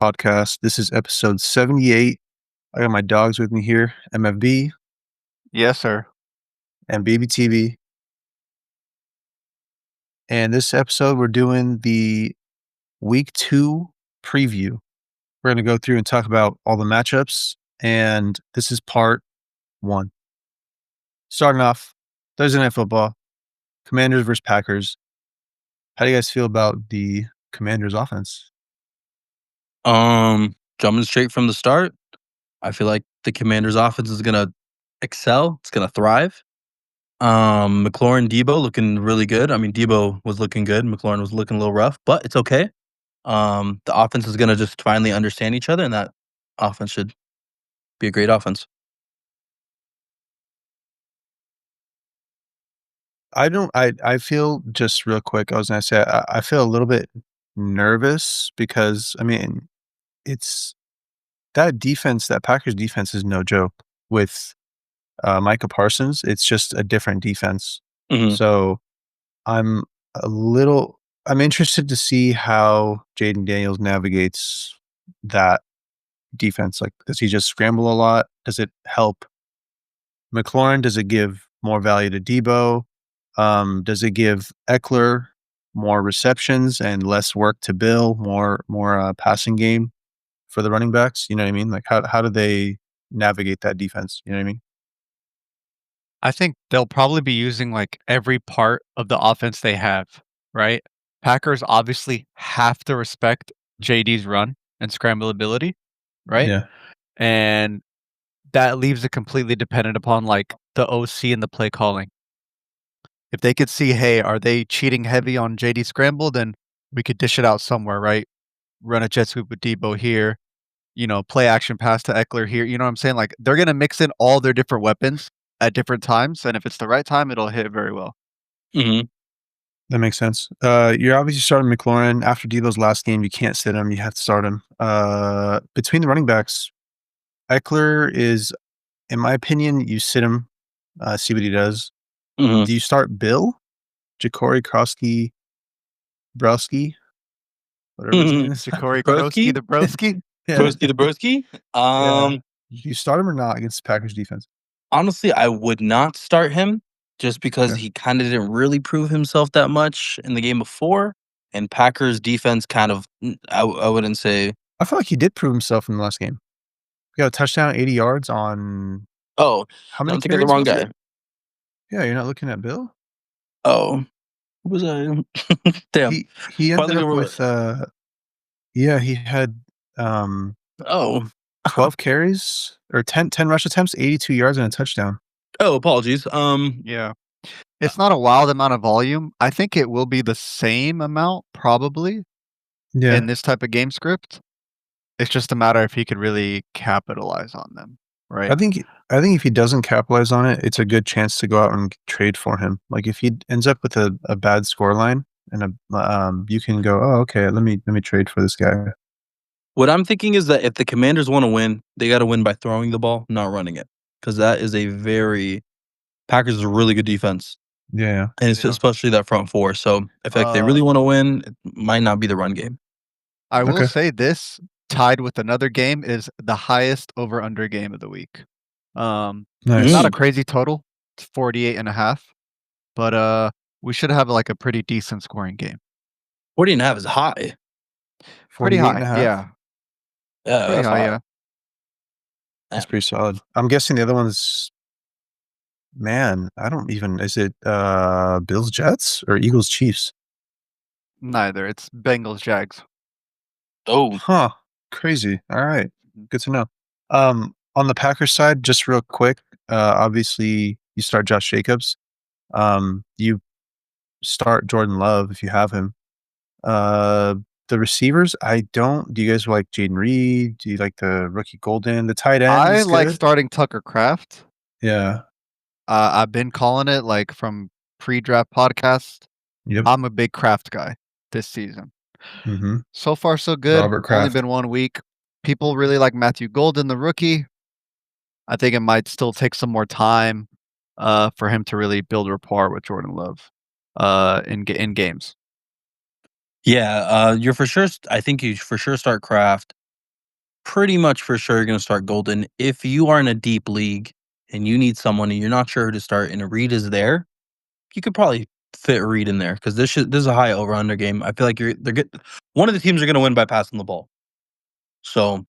podcast. This is episode 78. I got my dogs with me here, MFB Yes, sir. and Baby TV. And this episode, we're doing the week 2 preview. We're going to go through and talk about all the matchups. And this is part 1. Starting off, Thursday Night Football, Commanders versus Packers. How do you guys feel about the Commanders offense? Jumping straight from the start, I feel like the Commanders offense is gonna excel. It's gonna thrive. McLaurin, Debo looking really good. I mean, Debo was looking good. McLaurin was looking a little rough, but it's okay. The offense is gonna just finally understand each other, and that offense should be a great offense. I feel, just real quick, I was going to say, I feel a little bit nervous because, I mean, it's that defense, that Packers defense is no joke with Micah Parsons. It's just a different defense. Mhm. So I'm I'm interested to see how Jaden Daniels navigates that defense. Like, does he just scramble a lot? Does it help McLaurin? Does it give more value to Debo? Does it give Eckler more receptions and less work to Bill, more passing game for the running backs? You know what I mean? Like, how do they navigate that defense? You know what I mean? I think they'll probably be using like every part of the offense they have, right? Packers obviously have to respect JD's run and scramble ability, right? Yeah. And that leaves it completely dependent upon like the OC and the play calling. If they could see, hey, are they cheating heavy on JD scramble, then we could dish it out somewhere, right? Run a jet sweep with Debo here, play action pass to Eckler here. You know what I'm saying? Like they're gonna mix in all their different weapons at different times, and if it's the right time, it'll hit very well. Mm-hmm. That makes sense. You're obviously starting McLaurin. After Debo's last game, you can't sit him. You have to start him. Between the running backs, Eckler is, in my opinion, you sit him, see what he does. Mm-hmm. Do you start Bill, Ja'Cory Krosky, Browski, whatever his name is? Ja'Cory Krosky, the broski. Broski the broski. Do you start him or not against the Packers defense? Honestly, I would not start him just because Okay. he kind of didn't really prove himself that much in the game before. And Packers defense kind of, I wouldn't say. I feel like he did prove himself in the last game. He got a touchdown, 80 yards on Oh, how no, many I'm thinking of the carries wrong was guy. it? Yeah, you're not looking at Bill? Oh, who was I? Damn. He ended Finally up with he had Oh, 12 carries or 10 rush attempts, 82 yards and a touchdown. oh, apologies. Yeah. It's not a wild amount of volume. I think it will be the same amount probably Yeah. in this type of game script. It's just a matter if he could really capitalize on them, right? I think if he doesn't capitalize on it, it's a good chance to go out and trade for him. Like, if he ends up with a bad scoreline and you can go, "Oh, okay, let me trade for this guy." What I'm thinking is that if the Commanders want to win, they got to win by throwing the ball, not running it, because that is Packers is a really good defense. Yeah. And it's especially that front four. So if they really want to win, it might not be the run game. I will Okay. say this, tied with another game, is the highest over-under game of the week. Nice. It's not a crazy total. It's 48.5. But we should have like a pretty decent scoring game. 40.5 is high. Pretty high, 48.5? yeah. Yeah, Pretty that's high, high. yeah. That's pretty solid. I'm guessing the other one's, man, I don't even, is it Bills Jets or Eagles Chiefs? Neither. It's Bengals Jags. Oh, Huh. Crazy. All right. Good to know. On the Packers side, just real quick, obviously you start Josh Jacobs. You start Jordan Love if you have him. The receivers, do you guys like Jaden Reed? Do you like the rookie Golden? The tight end I is like good. starting Tucker Kraft. Yeah. I've been calling it like from pre-draft podcast. Yep. I'm a big Kraft guy this season. Mm-hmm. So far, so good. Robert Kraft. Only been 1 week. People really like Matthew Golden, the rookie. I think it might still take some more time for him to really build rapport with Jordan Love in games. yeah. You're for sure. I think you for sure start Kraft. pretty much for sure going to start Golden. If you are in a deep league and you need someone and you're not sure who to start and Reed is there, you could probably fit Reed in there because this is a high over under game. I feel like they're good. One of the teams are going to win by passing the ball. So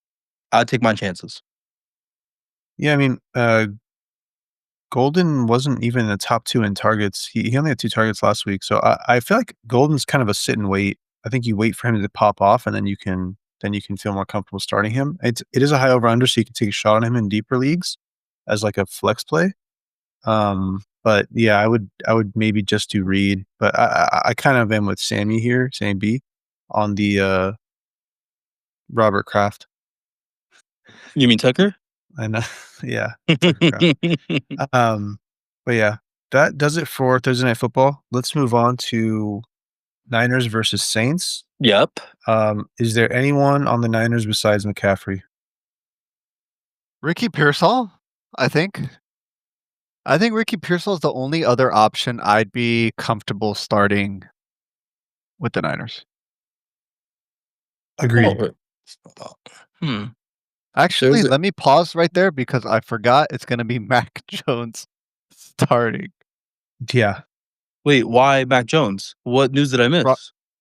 I'd take my chances. Yeah, I mean, Golden wasn't even in the top 2 in targets. He only had 2 targets last week, so I feel like Golden's kind of a sit and wait. I think you wait for him to pop off, and then you can feel more comfortable starting him. It is a high over under, so you can take a shot on him in deeper leagues as like a flex play. But yeah, I would maybe just do Reed, but I kind of am with Sammy here, Sammy B, on the Robert Kraft. You mean Tucker? I know, yeah, Tucker Kraft. But yeah, that does it for Thursday Night Football. Let's move on to Niners versus Saints. Yep. Is there anyone on the Niners besides McCaffrey? Ricky Pearsall, I think. I think Ricky Pearsall is the only other option I'd be comfortable starting with the Niners. Agreed. Actually, let me pause right there because I forgot it's going to be Mac Jones starting. Yeah, Wait, why Mac Jones? What news did I miss?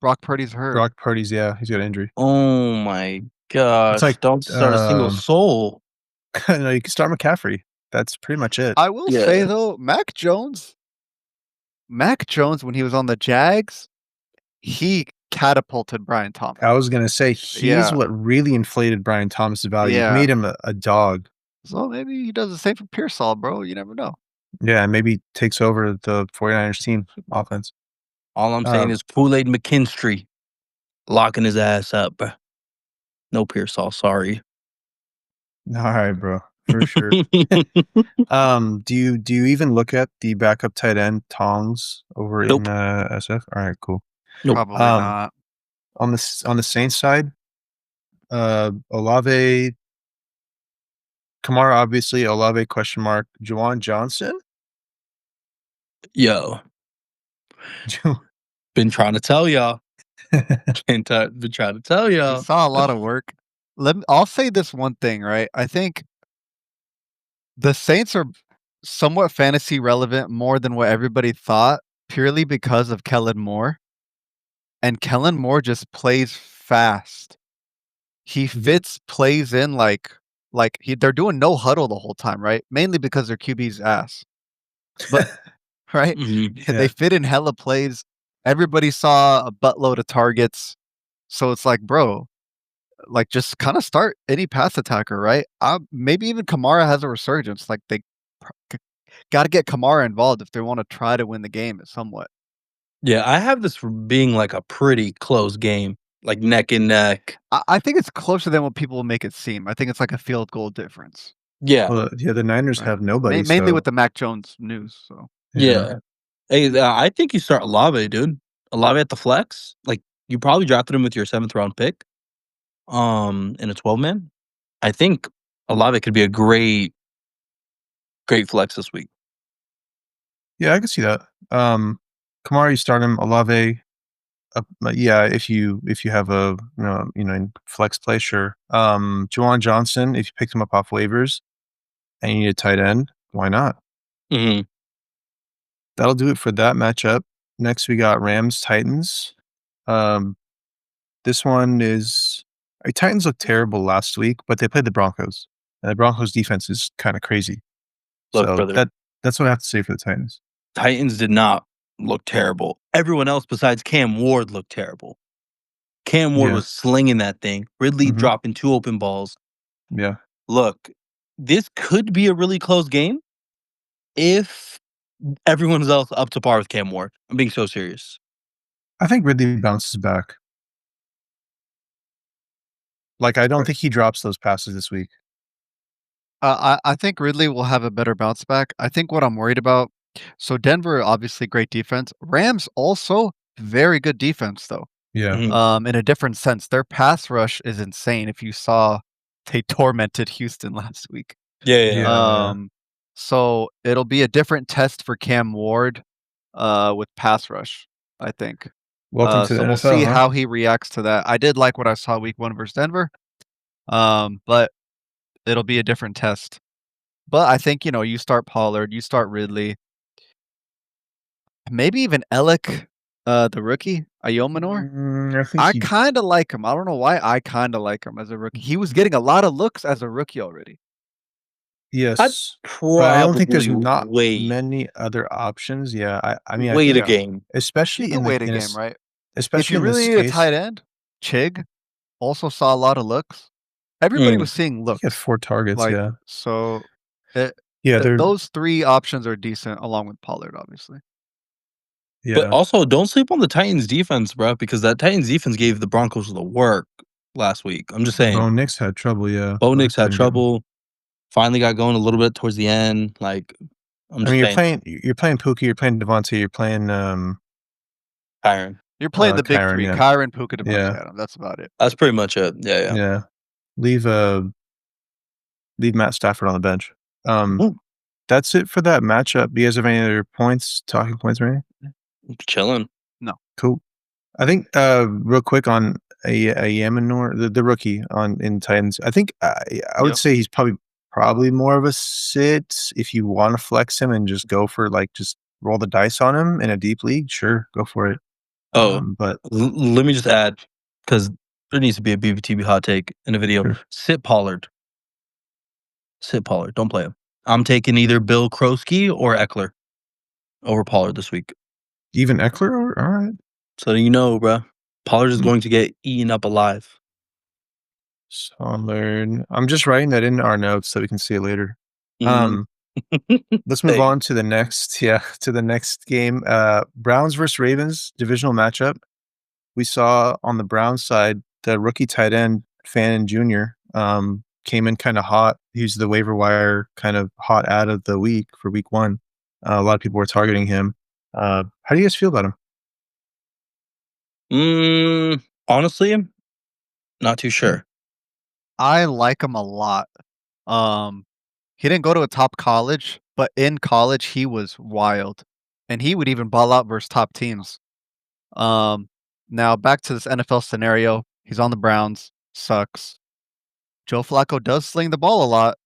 Brock Purdy's hurt. Brock Purdy's, yeah, he's got an injury. Oh my gosh. like, don't start a single soul. No, you can start McCaffrey. That's pretty much it. I will say though, Mac Jones, when he was on the Jags, he catapulted Brian Thomas. I was gonna say he's what really inflated Brian Thomas' value. Yeah. He made him a dog. So maybe he does the same for Pearsall, bro. You never know. Yeah, maybe takes over the 49ers team offense. All I'm saying is Kool-Aid McKinstry locking his ass up. No Pearsall, sorry. All right, bro. For sure. Do you even look at the backup tight end Tongs over in SF? All right, cool. Nope. Probably not. On the Saints side, Olave, Kamara, obviously, Olave question mark, Juwan Johnson. Yo, been trying to tell y'all. Been trying to tell y'all. He saw a lot of work. I'll say this one thing, right? I think the Saints are somewhat fantasy relevant more than what everybody thought, purely because of Kellen Moore. And Kellen Moore just plays fast. He fits plays in they're doing no huddle the whole time, right? Mainly because their QB's ass. But right? Mm-hmm. They fit in hella plays. Everybody saw a buttload of targets. So it's like, bro, like just kind of start any pass attacker, right? Maybe even Kamara has a resurgence. Like they got to get Kamara involved if they want to try to win the game somewhat. Yeah, I have this being like a pretty close game, like neck and neck. I think it's closer than what people make it seem. I think it's like a field goal difference. Yeah. Well, yeah, the Niners have nobody. Mainly with the Mac Jones news. So yeah. Hey, I think you start Olave, dude. Olave at the flex. Like you probably drafted him with your 7th round pick. In a 12-man. I think Olave could be a great flex this week. Yeah, I can see that. Kamara, you start him. Olave, yeah, if you have a flex play, sure. Juwan Johnson, if you picked him up off waivers and you need a tight end, why not? Mm-hmm. That'll do it for that matchup. Next, we got Rams Titans. This one is Titans looked terrible last week, but they played the Broncos, and the Broncos defense is kind of crazy. Look, so brother, that's what I have to say for the Titans. Titans did not look terrible. Everyone else besides Cam Ward looked terrible. Cam Ward was slinging that thing. Ridley dropping 2 open balls. Yeah. Look, this could be a really close game if everyone's else up to par with Cam Ward. I'm being so serious. I think Ridley bounces back. Like, I don't think he drops those passes this week. I think Ridley will have a better bounce back. I think what I'm worried about, so Denver, obviously great defense. Rams also very good defense, though. Yeah. In a different sense. Their pass rush is insane. If you saw, they tormented Houston last week. Yeah. So it'll be a different test for Cam Ward with pass rush, I think. Welcome to the NFL, we'll see how he reacts to that. I did like what I saw week 1 versus Denver. But it'll be a different test. But I think, you start Pollard, you start Ridley, maybe even Ellick, the rookie, Ayomanor. I think I he kinda like him. I don't know why I kinda like him as a rookie. He was getting a lot of looks as a rookie already. I'd yes, but I don't think there's probably not wait many other options. Yeah, I mean, I wait a think Yeah. game. You especially can in the wait a in game, this right? If especially you in really this need a case, tight end, Chig also saw a lot of looks. Everybody Mm. was seeing he had looks. 4 targets, Like, yeah. so it Yeah, th they're those 3 options are decent along with Pollard, obviously. But yeah. also, don't sleep on the Titans defense, bro, because that Titans defense gave the Broncos the work last week. I'm just saying. Bo Nix had trouble, yeah. Bo Bo Nix Nix had couldn't get him. trouble. Finally got going a little bit towards the end. Like, I'm I just mean, saying, you're playing Pookie, you're playing Devontae, you're playing, Kyron. You're playing the big Kyron, 3, yeah. Kyron, Puka, Devontae Yeah, Adams, that's about it. That's pretty much it. Yeah, yeah. yeah. Leave, leave Matt Stafford on the bench. Mhm. That's it for that matchup. Do you guys have any other points, talking points or anything? Chilling. Cool. I think, real quick on a Yamanor, the rookie in Titans. I think I would Yep. say he's probably more of a sit if you want to flex him and just go for like just roll the dice on him in a deep league. Sure, go for it. Oh, But let me just add, because there needs to be a BBTB hot take in a video. sure. Sit Pollard. Sit Pollard. Don't play him. I'm taking either Bill Krosky or Eckler over Pollard this week. Even Eckler, all right. So you know, bro, Pollard is Mm. going to get eaten up alive. Solid. I'm just writing that in our notes so we can see it later. Mhm. Let's move Hey. on to the next, to the next game. Browns versus Ravens divisional matchup. We saw on the Browns side the rookie tight end Fannin Jr. Came in kind of hot. He's the waiver wire kind of hot ad of the week for week 1. A lot of people were targeting him. How do you guys feel about him? Honestly, not too sure. I like him a lot. He didn't go to a top college, but in college, he was wild, and he would even ball out versus top teams. Now back to this NFL scenario. He's on the Browns, sucks. Joe Flacco does sling the ball a lot.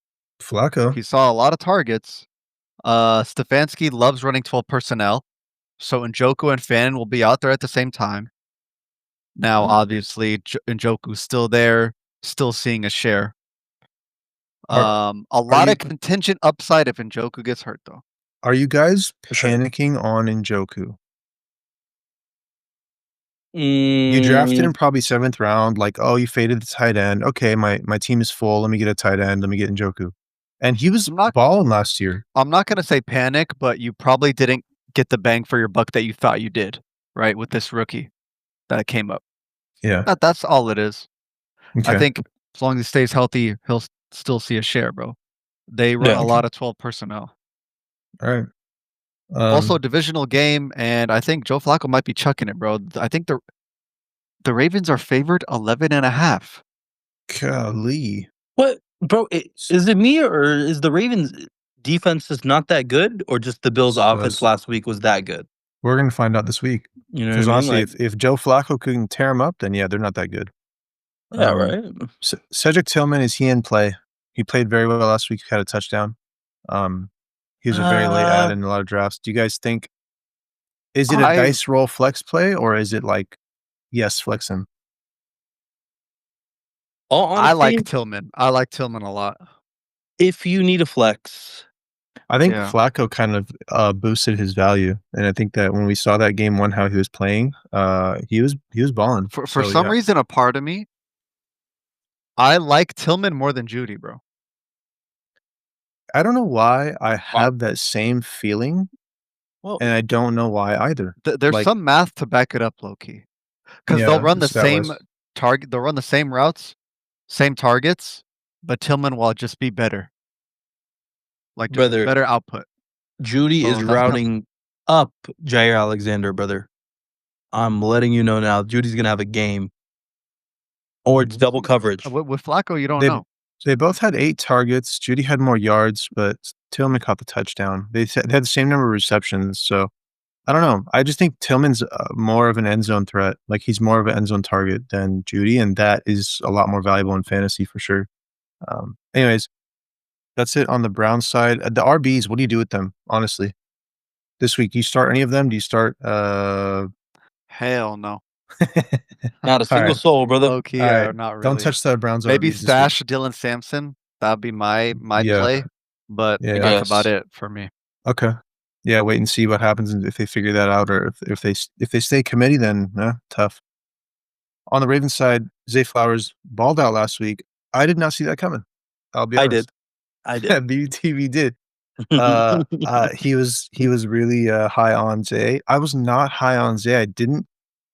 Flacco. He saw a lot of targets. Stefanski loves running 12 personnel, so Njoku and Fannin will be out there at the same time. Now, obviously, Njoku's still there, still seeing a share. Are A are lot you of contingent upside if Njoku gets hurt, though. are you guys For sure. panicking on Njoku? You drafted him probably 7th round, like, oh, you faded the tight end. Okay, my team is full. Let me get a tight end. Let me get Njoku. And he was I'm not balling last year. I'm not gonna say panic, but you probably didn't get the bang for your buck that you thought you did, right, with this rookie that came up. Yeah. That's all it is. I Okay. think as long as he stays healthy, he'll still see a share, bro. They run Yeah. a Okay. lot of 12 personnel. All right. Also, divisional game, and I think Joe Flacco might be chucking it, bro. I think the Ravens are favored 11.5. Golly. What, bro? Is it me or is the Ravens defense just not that good, or just the Bills offense So last week was that good? we're gonna find out this week. You know what I Because mean? honestly, Like, if Joe Flacco couldn't tear him up, then yeah, they're not that good. yeah, right. Cedric Tillman, is he in play? He played very well last week. Had a touchdown. Um, he was a very late add Uh, in a lot of drafts. Do you guys think is it a I dice roll flex play or is it like yes, flex him? all I honesty, like Tillman. I like Tillman a lot. if you need a flex, I think Yeah. Flacco kind of boosted his value, and I think that when we saw that game 1 how he was playing, he was balling. For So some yeah, reason, a part of me, I like Tillman more than Judy, bro. I don't know why I Wow. have that same feeling, Well, and I don't know why either. There's Like, some math to back it up, low key, because they'll yeah, run the stat same wise. target. They'll run the same routes, same targets, but Tillman will just be better, like just brother, better output. Judy So is that's kind of routing up Jair Alexander, brother. I'm letting you know now. Judy's gonna have a game, or it's double coverage. with Flacco. You don't They know. they both had 8 targets. Judy had more yards, but Tillman caught the touchdown. They had the same number of receptions, so I don't know. I just think Tillman's more of an end zone threat. Like he's more of an end zone target than Judy, and that is a lot more valuable in fantasy for sure. Anyways, that's it on the Browns side. The RBs, what do you do with them? Honestly, this week, do you start any of them? Do you start? Hell no. Not a All single right, soul, brother. Low key, all right. not Don't really. touch the Browns Maybe RBs this week. stash Dylan Sampson. That'd be my Yeah, play, but yeah. that's about Yes. it for me. Okay. Yeah, wait and see what happens and if they figure that out, or if they stay committee, then tough. On the Ravens side, Zay Flowers balled out last week. I did not see that coming. I'll be I did. honest. I did. BTV did. He was really high on Zay. I was not high on Zay. I didn't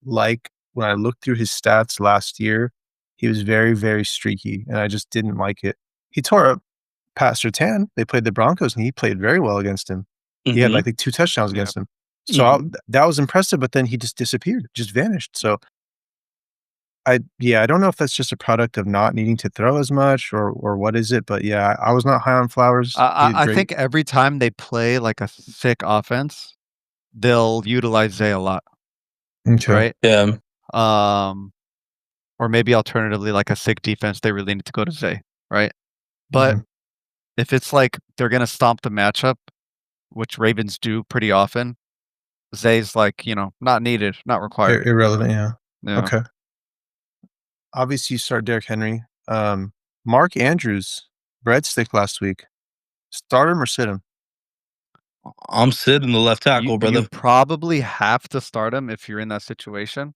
like when I looked through his stats last year. He was very, very streaky, and I just didn't like it. He tore up Pat Surtain. They played the Broncos, and he played very well against him. He had, I Mhm. think, 2 touchdowns Yeah. against him. So that was impressive, but then he just disappeared, just vanished. So I don't know if that's just a product of not needing to throw as much or what is it, but yeah, I was not high on Flowers. He did I great. think every time they play like a sick offense, they'll utilize Zay a lot, Okay. right? Yeah. Or maybe alternatively, like a sick defense, they really need to go to Zay, right? But Mhm. if it's like they're gonna stomp the matchup, which Ravens do pretty often, Zay's like, not needed, not required. Irrelevant, yeah. Yeah. Okay. Obviously, you start Derrick Henry. Mark Andrews, breadstick last week. Start him or sit him? I'm sitting the left tackle, You brother. probably have to start him if you're in that situation.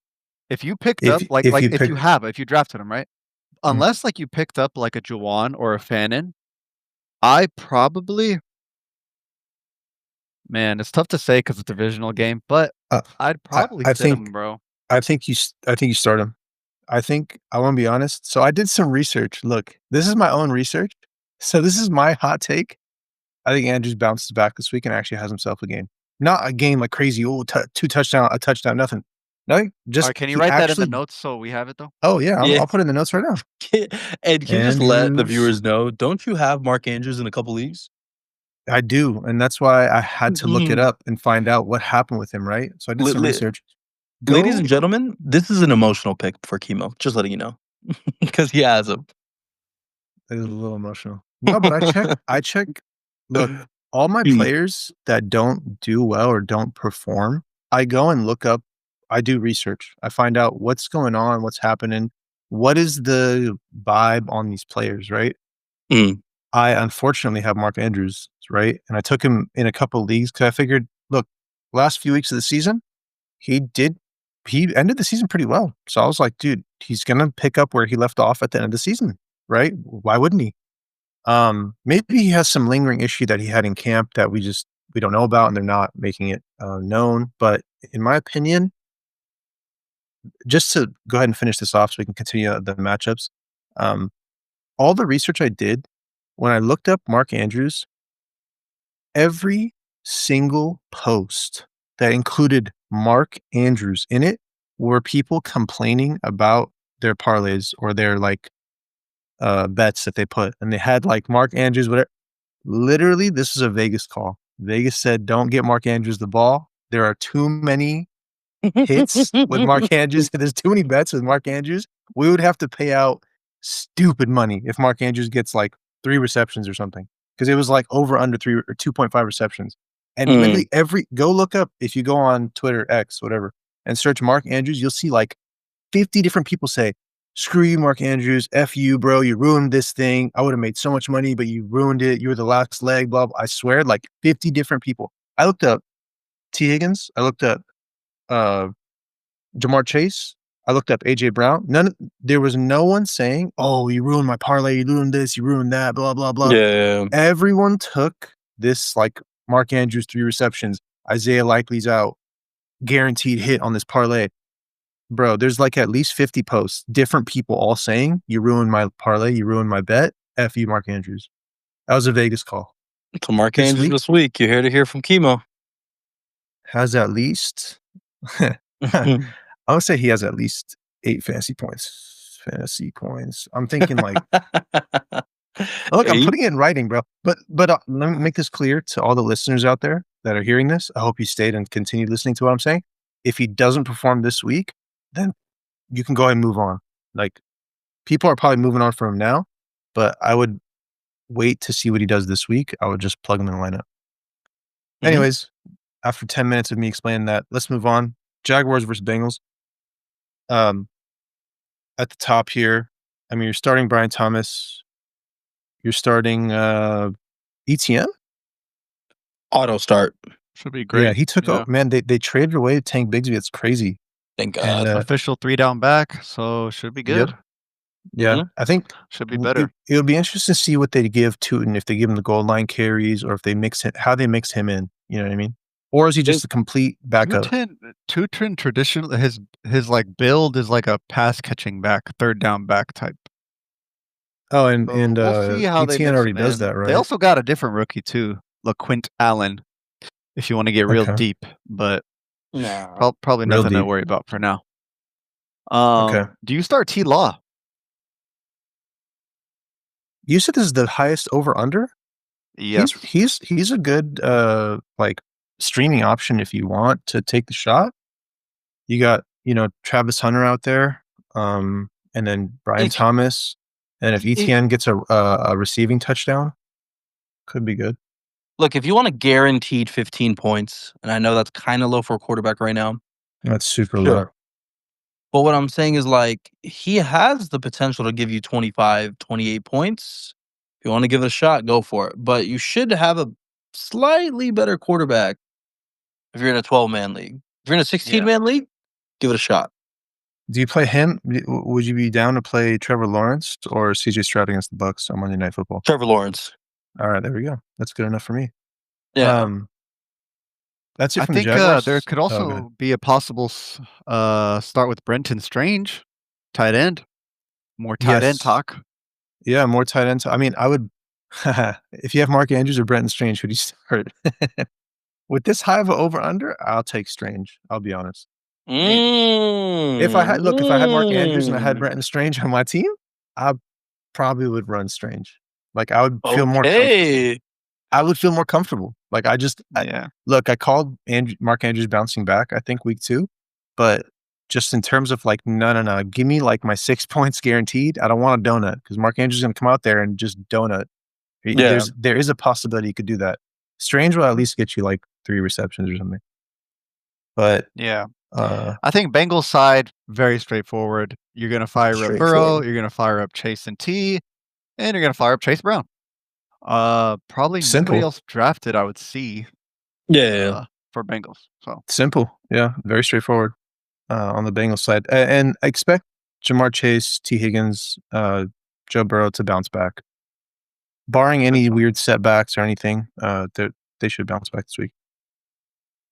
If you picked up If you if you drafted him, right? Mhm. Unless like you picked up like a Juwan or a Fannin, I probably man, it's tough to say because it's a divisional game, but Uh, I'd probably I sit him, think bro. I think you start him. I wanna be honest. So I did some research. Look, this is my own research. So this is my hot take. I think Andrews bounces back this week and actually has himself a game. Not a game like crazy, 2 a touchdown, nothing. Nothing, just Alright, can you he write that in the actually notes so we have it though? Oh, yeah, Yeah. I'll put it in the notes right now. And can you just let the Andrews. viewers know, don't you have Mark Andrews in a couple leagues? I do, and that's why I had to look it up and find out what happened with him, right? So I did Li some li research. Ladies Go and gentlemen, this is an emotional pick for Chemo, just letting you know. Because he has him. It was a little emotional. No, but I check look, all my players that don't do well or don't perform, I go and look up I do research. I find out what's going on, what's happening, what is the vibe on these players, right? Mm. I unfortunately have Mark Andrews, right? And I took him in a couple of leagues because I figured, look, last few weeks of the season, he did he ended the season pretty well. So I was like, dude, he's gonna pick up where he left off at the end of the season, right? Why wouldn't he? Maybe he has some lingering issue that he had in camp that we don't know about, and they're not making it known. But in my opinion, just to go ahead and finish this off, so we can continue the matchups. Um, all the research I did when I looked up Mark Andrews, every single post that included Mark Andrews in it were people complaining about their parlays or their bets that they put, and they had like Mark Andrews, whatever. Literally, this is a Vegas call. Vegas said, "Don't get Mark Andrews the ball. There are too many hits with Mark Andrews. There's too many bets with Mark Andrews. We would have to pay out stupid money if Mark Andrews gets like 3 receptions or something, because it was like over under 3 or 2.5 receptions." And literally go look up if you go on Twitter, X, whatever, and search Mark Andrews, you'll see like 50 different people say, "Screw you, Mark Andrews. F you, bro. You ruined this thing. I would have made so much money, but you ruined it. You were the last leg, blah, blah." I swear, like 50 different people. I looked up T. Higgins. I looked up uh, Jamar Chase. I looked up AJ Brown. There was no one saying, "Oh, you ruined my parlay. You ruined this. You ruined that. Blah blah blah." Yeah. Everyone took this like Mark Andrews 3 receptions. Isaiah Likely's out. Guaranteed hit on this parlay. Bro, there's like at least 50 posts, different people all saying, "You ruined my parlay. You ruined my bet. F you, Mark Andrews." That was a Vegas call. So Mark This Andrews week this week. You're here to hear from Chemo. has at least I would say he has at least 8 fantasy points. Fantasy points. I'm thinking like look, I'm 8? putting it in writing, bro. But let me make this clear to all the listeners out there. that are hearing this, I hope you stayed and continued listening to what I'm saying. If he doesn't perform this week, then you can go ahead and move on. Like, people are probably moving on from him now, but I would wait to see what he does this week. I would just plug him in the lineup. Mhm. Anyways, after 10 minutes of me explaining that, let's move on. Jaguars versus Bengals. At the top here, I mean, you're starting Brian Thomas. You're starting ETN. Auto start. Should be Yeah, great. he took Yeah. man. They traded away Tank Bigsby. It's crazy. Thank And God. Official 3 down back, so should be Yep. good. Yeah, Mhm. I think Should be better. it'll be interesting to see what they give Tootin, if they give him the goal line carries or if they mix it, how they mix him in. You know what I mean? Or is he just a complete backup? Tootin traditionally his like build is like a pass catching back, third down back type. Oh, and So we'll see how they ETN mix already him does in. that, They right? also got a different rookie too, LaQuint Allen. If you want to get real Okay, deep, but Nah. probably real nothing to deep. worry about for now. Okay, Do you start T Law? you said this is the highest over under. Yes. He's a good like streaming option if you want to take the shot. You got, Travis Hunter out there, and then Brian If Thomas, and if if ETN gets a receiving touchdown, could be good. look, if you want a guaranteed 15 points, and I know that's kinda low for a quarterback right now, That's super low. sure. But what I'm saying is, like, he has the potential to give you 25, 28 points. If you wanna give it a shot, go for it. But you should have a slightly better quarterback if you're in a 12-man league. If you're in a Yeah. 16-man league, give it a shot. Do you play him? Would you be down to play Trevor Lawrence or CJ Stroud against the Bucks on Monday Night Football? Trevor Lawrence. All right, there we go. That's good enough for me. Yeah. That's it I from the think there Jaguars. could Oh, go ahead. also be a possible start with Brenton Strange, tight end. More tight end Yes. talk. Yeah, more tight ends. I mean, I would if you have Mark Andrews or Brenton Strange, who do you start? With this high of a over under, I'll take Strange. I'll be honest. If I had Mark Andrews and I had Mm. Brenton Strange on my team, I probably would run Strange. Like I would feel more comfortable. Okay. I would feel more comfortable. Like Yeah. look, I called Mark Andrews bouncing back, I think week 2, but just in terms of like, no, give me like my 6 points guaranteed. I don't want a donut because Mark Andrews is gonna come out there and just donut. Yeah. There is a possibility you could do that. Strange will at least get you like 3 receptions or something. But Yeah. uh I think Bengals side, very straightforward. You're gonna fire up Burrow, straightforward. you're gonna fire up Chase and T, and you're gonna fire up Chase Brown. Probably nobody Simple. else drafted, I would see, Yeah. for Bengals. So Simple. Yeah, very straightforward on the Bengals side. And I expect Jamar Chase, T. Higgins, Joe Burrow to bounce back. Barring any weird setbacks or anything, they should bounce back this week.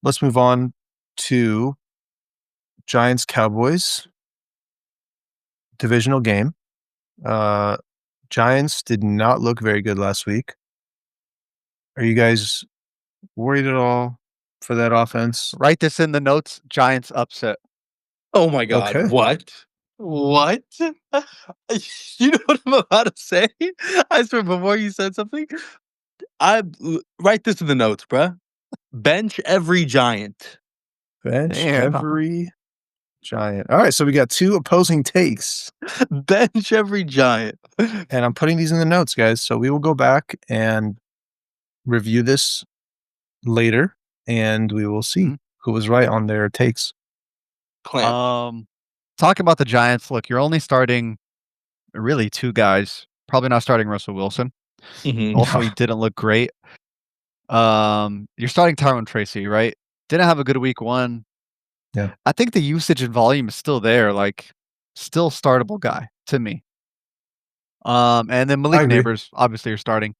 Let's move on to Giants Cowboys divisional game. Giants did not look very good last week. Are you guys worried at all for that offense? write this in the notes, Giants upset. Oh my God. Okay. What? What? You know what I'm about to say? I swear, before you said something, write this in the notes, bruh. Bench every Giant. Bench Damn. every Giant. All right, so we got 2 opposing takes, Bench every Giant. and I'm putting these in the notes, guys. So we will go back and review this later, and we will see Mhm. who was right on their takes. Clamp. Talking about the Giants, look, you're only starting really 2 guys. Probably not starting Russell Wilson. Mhm. Also, he didn't look great. You're starting Tyrone Tracy, right? Didn't have a good week 1. Yeah. I think the usage and volume is still there, like, still startable guy to me. And then I Malik agree. Neighbors, obviously you're starting.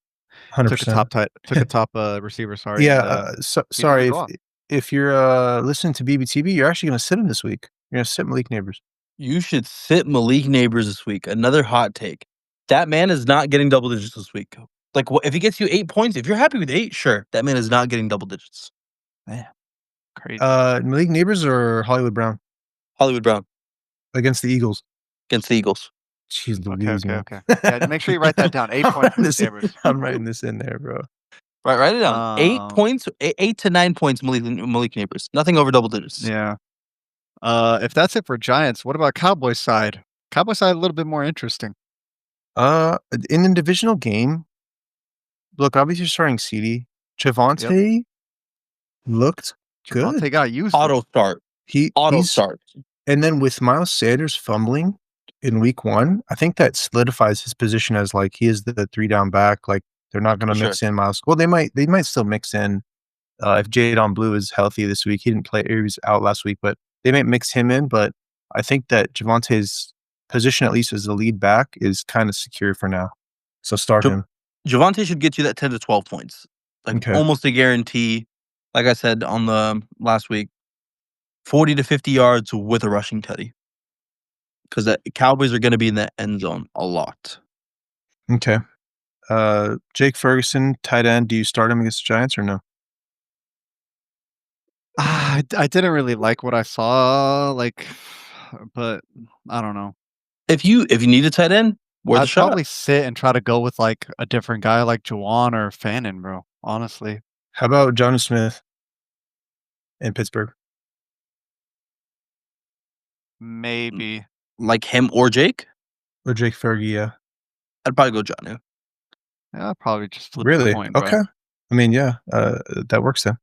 Took a 100%. top receiver, sorry. Yeah, And, he didn't sorry go off. if you're listening to BBTB, you're actually gonna sit him this week. You're gonna sit Malik Neighbors. You should sit Malik Neighbors this week. Another hot take. That man is not getting double digits this week. Like, if he gets you 8 points, if you're happy with 8, sure. That man is not getting double digits. Man, crazy. Malik Neighbors or Hollywood Brown Hollywood Brown against the Eagles? against the Eagles. Jeez Okay, Louise, man. okay. Yeah, make sure you write that down. 8 points for This- Neighbors. I'm writing this in there, bro. Right, write it down. 8 Um, points, 8 to 9 points, Malik Neighbors. Nothing over double digits. Yeah. If that's it for Giants, what about Cowboys side? Cowboys side a little bit more interesting. In the divisional game, look, obviously you're starting CD. Yep. Javonte looked Javonte good. got used. Auto start. He's Start. and then with Miles Sanders fumbling in week 1, I think that solidifies his position as like he is the 3 down back. Like they're not going to For mix in Miles. Well, they might still mix in if Jadon Blue is healthy this week. He didn't play; he was out last week, but they might mix him in. But I think that Javonte's position, at least as the lead back, is kind of secure for now. So start him. Javonte should get you that 10 to 12 points. Like Okay. almost a guarantee. Like I said on the last week, 40 to 50 yards with a rushing tutty. Because the Cowboys are going to be in the end zone a lot. Okay. Jake Ferguson, tight end. Do you start him against the Giants or no? I didn't really like what I saw, like, but I don't know. If you need a tight end, worth a I'd shot. probably sit and try to go with like a different guy like Juwan or Fannin, bro. Honestly. How about Jonnu Smith in Pittsburgh Maybe. Like him or Jake, or Jake Fergie? Yeah. I'd probably go Jonnu. Yeah, I'd probably just flip Really? the coin, bro. Okay. I mean, yeah, that works then.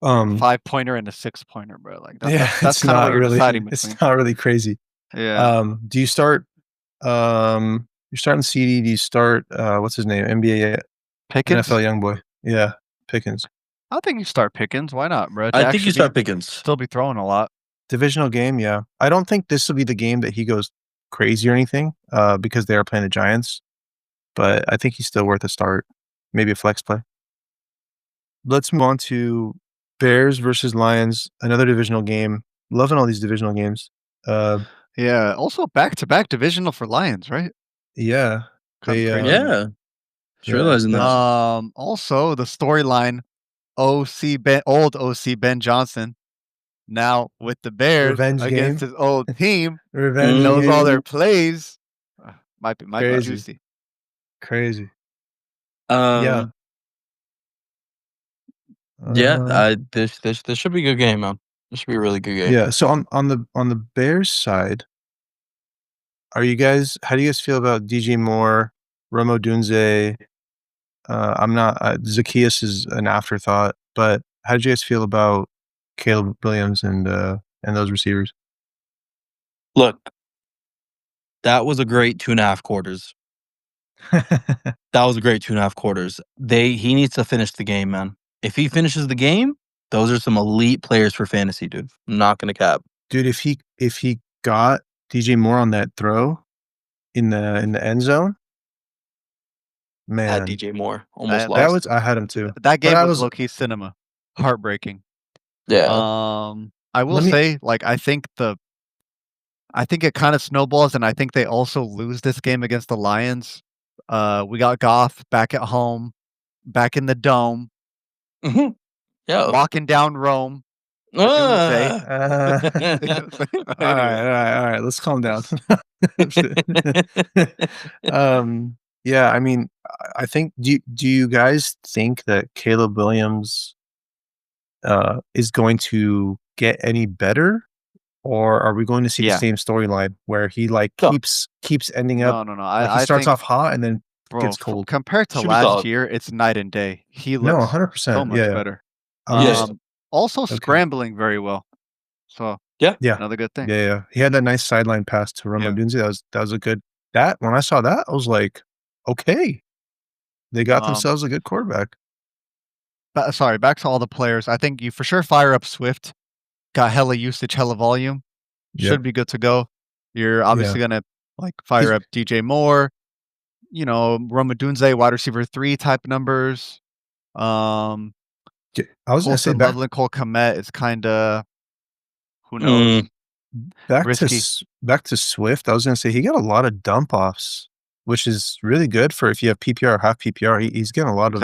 5-pointer and a 6-pointer, bro. Like that's it's kind of what not you're really. deciding between. It's not really crazy. Yeah. Do you start? You're starting CD. Do you start? What's his name? NBA, Pickens? NFL young boy. Yeah, Pickens. I think you start Pickens. Why not, bro? I think you start Pickens. Still be throwing a lot. Divisional game. Yeah, I don't think this will be the game that he goes crazy or anything. Because they are playing the Giants, but I think he's still worth a start. Maybe a flex play. Let's move on to Bears versus Lions. Another divisional game. Loving all these divisional games. Yeah. Also back-to-back divisional for Lions, right? Yeah, Kinda they crazy. Yeah. Just realizing that. Also the storyline, old OC Ben Johnson, now with the Bears Revenge against game. his old team, Revenge knows all game. their plays. Might be Crazy. juicy. Crazy. Yeah. This should be a good game, man. This should be a really good game. Yeah. So on the Bears side, how do you guys feel about DJ Moore, Romo Dunze? I'm not Zacchaeus is an afterthought, but how did you guys feel about Caleb Williams and those receivers? Look, that was a great 2.5 quarters. That was a great 2.5 quarters. He needs to finish the game, man. If he finishes the game, those are some elite players for fantasy, dude. I'm not gonna cap. Dude, if he got DJ Moore on that throw in the end zone, man, Had DJ Moore almost That lost. I had him too. That game I was was low-key cinema. Heartbreaking. Yeah. I will say, like, I think it kind of snowballs, and I think they also lose this game against the Lions. We got Goff back at home, back in the dome, Yeah. locking down Rome. Ah. all right. Let's calm down. Yeah, I mean, I think. Do you guys think that Caleb Williams is going to get any better, or are we going to see the Yeah. same storyline where he like No. keeps ending up? No. Like he I starts think, off hot and then bro, gets cold. compared to Should be last solid. year, it's night and day. He No, looks 100%. so much Yeah. better. Yes. Also Okay. scrambling very well. So Yeah. another good thing. Yeah. He had that nice sideline pass to Romo Yeah. Dunze. That was a good. When I saw that, I was like, okay, they got themselves a good quarterback. Sorry, back to all the players. I think you for sure fire up Swift. Got hella usage, hella volume. Yep. Should be good to go. You're obviously gonna like fire up DJ Moore. Roma Dunze, wide receiver 3 type numbers. I was gonna say Colson Loveland, Cole Kmet is kinda, who knows? Risky. back to Swift. I was gonna say he got a lot of dump offs, which is really good for if you have PPR or half PPR. He's getting a lot of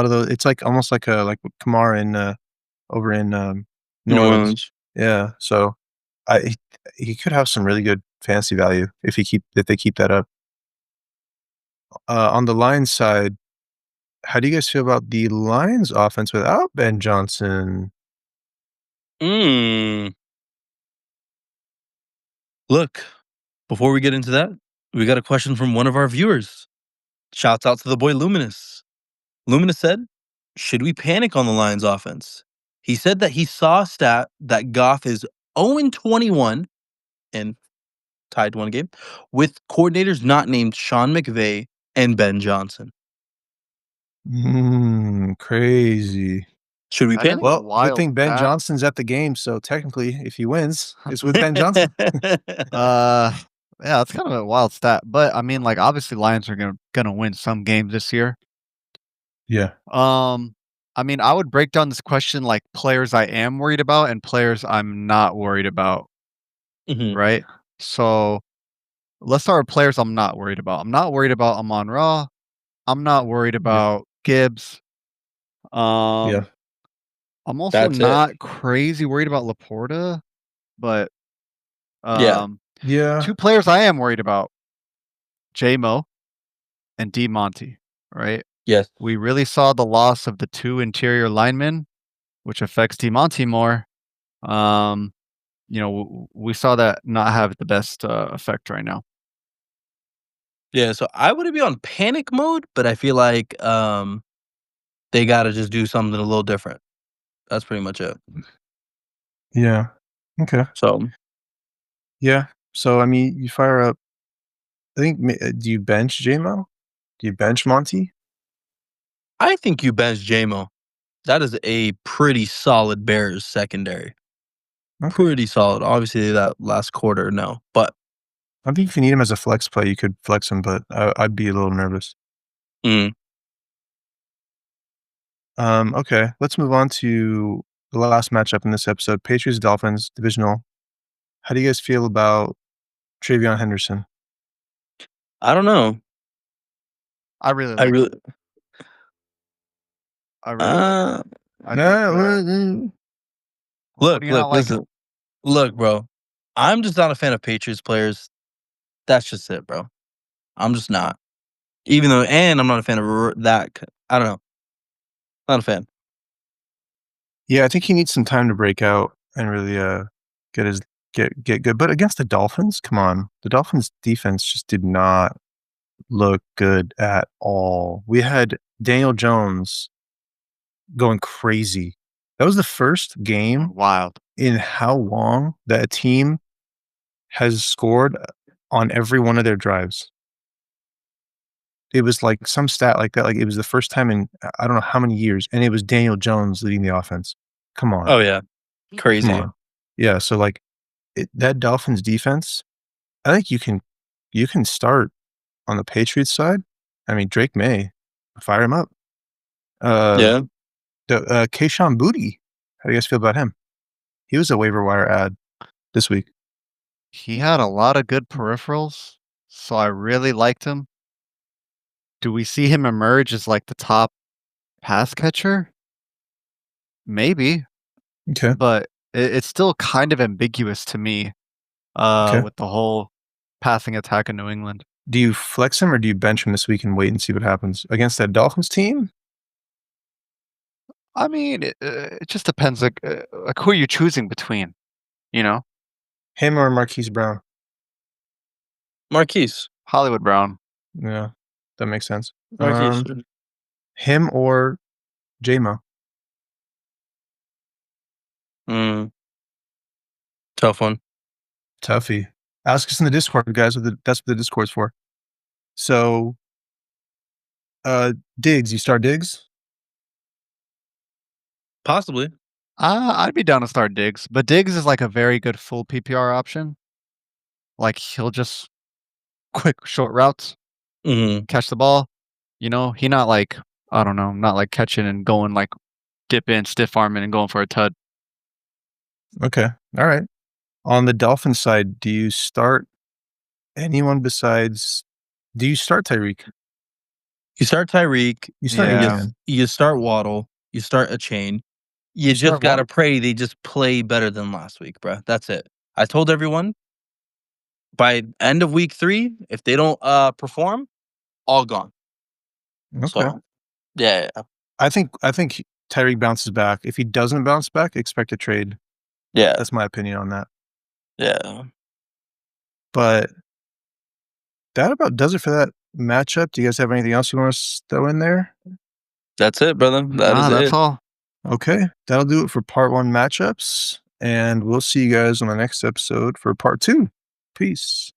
those. It's like almost like Kamara in over in New Orleans. Yeah, so he could have some really good fantasy value if they keep that up. On the Lions side, how do you guys feel about the Lions offense without Ben Johnson? Mm. Look, before we get into that, we got a question from one of our viewers. Shouts out to the boy Luminous. Luminous said, "Should we panic on the Lions offense?" He said that he saw a stat that Goff is 0-21 and tied one game with coordinators not named Sean McVay and Ben Johnson. Crazy. Should we That is panic? a Well, good wild thing Ben stat. Johnson's at the game, so technically, if he wins, it's with Ben Johnson. Yeah, that's kind of a wild stat, but I mean, like, obviously, Lions are gonna win some games this year. Yeah. I mean, I would break down this question like players I am worried about and players I'm not worried about, Mhm. right? So let's start with players I'm not worried about. I'm not worried about Amon Ra. I'm not worried Yeah. about Gibbs. Yeah. Um, I'm also That's it. not crazy worried about Laporta, but Yeah. Yeah. 2 players I am worried about, J-Mo and D Monty, right? Yes. We really saw the loss of the 2 interior linemen, which affects D Monty more. We saw that not have the best effect right now. Yeah, so I wouldn't be on panic mode, but I feel like they gotta just do something a little different. That's pretty much it. Yeah. Okay. So Yeah. So, I mean, you fire up I think do you bench J-Mo? Do you bench Monty? I think you bench JMO. That is a pretty solid Bears secondary. Okay. Pretty solid. Obviously, that last quarter, no. But I think if you need him as a flex play, you could flex him, but I'd be a little nervous. mm, Okay, let's move on to the last matchup in this episode, Patriots Dolphins divisional. How do you guys feel about Travion Henderson? I don't know. I really I like really, him. I really like him. uh, I think what do look, you not look, like? listen, look, bro. I'm just not a fan of Patriots players. That's just it, bro. I'm just not. Even though, and I'm not a fan of that. I don't know. Not a fan. Yeah, I think he needs some time to break out and really get his get good. But against the Dolphins, come on, the Dolphins defense just did not look good at all. We had Daniel Jones going crazy. That was the first game Wild. in how long that a team has scored on every one of their drives. It was like some stat like that. Like it was the first time in I don't know how many years, and it was Daniel Jones leading the offense. Come on, Oh yeah, come crazy. on. Yeah. So like that Dolphins defense, I think you can start on the Patriots side. I mean Drake May, fire him up. Uh, Yeah. Kayshon Boutte. How do you guys feel about him? He was a waiver wire ad this week. He had a lot of good peripherals, so I really liked him. Do we see him emerge as like the top pass catcher? Maybe, Okay. but it's still kind of ambiguous to me Okay. with the whole passing attack in New England. Do you flex him or do you bench him this week and wait and see what happens against that Dolphins team? I mean, it just depends, like who are you choosing between, you know? Him or Marquise Brown? Marquise. Hollywood Brown. Yeah, that makes sense. Marquise. Him or J-Mo? Mm, tough one. Toughie. Ask us in the Discord, guys. That's what the Discord's for. So, Diggs, you start Diggs? Possibly. I'd be down to start Diggs, but Diggs is like a very good full PPR option. Like he'll just quick short routes, Hmm. catch the ball. He not like I don't know, not like catching and going like dip in, stiff arming and going for a tud. Okay. All right. On the Dolphins side, do you start anyone besides do you start Tyreek? You start Tyreek. You start Yeah. Etienne. You start Waddle. You start a chain. You You just start gotta Waddle. pray they just play better than last week, bro. That's it. I told everyone by end of week 3, if they don't perform, all gone. Okay. So Yeah, yeah, I think Tyreek bounces back. If he doesn't bounce back, expect a trade. yeah, That's my opinion on that. yeah. But that about does it for that matchup. Do you guys have anything else you want to throw in there? That's it, brother. That is Nah, that's it. all. Okay, that'll do it for part 1 matchups, and we'll see you guys on the next episode for part 2. Peace.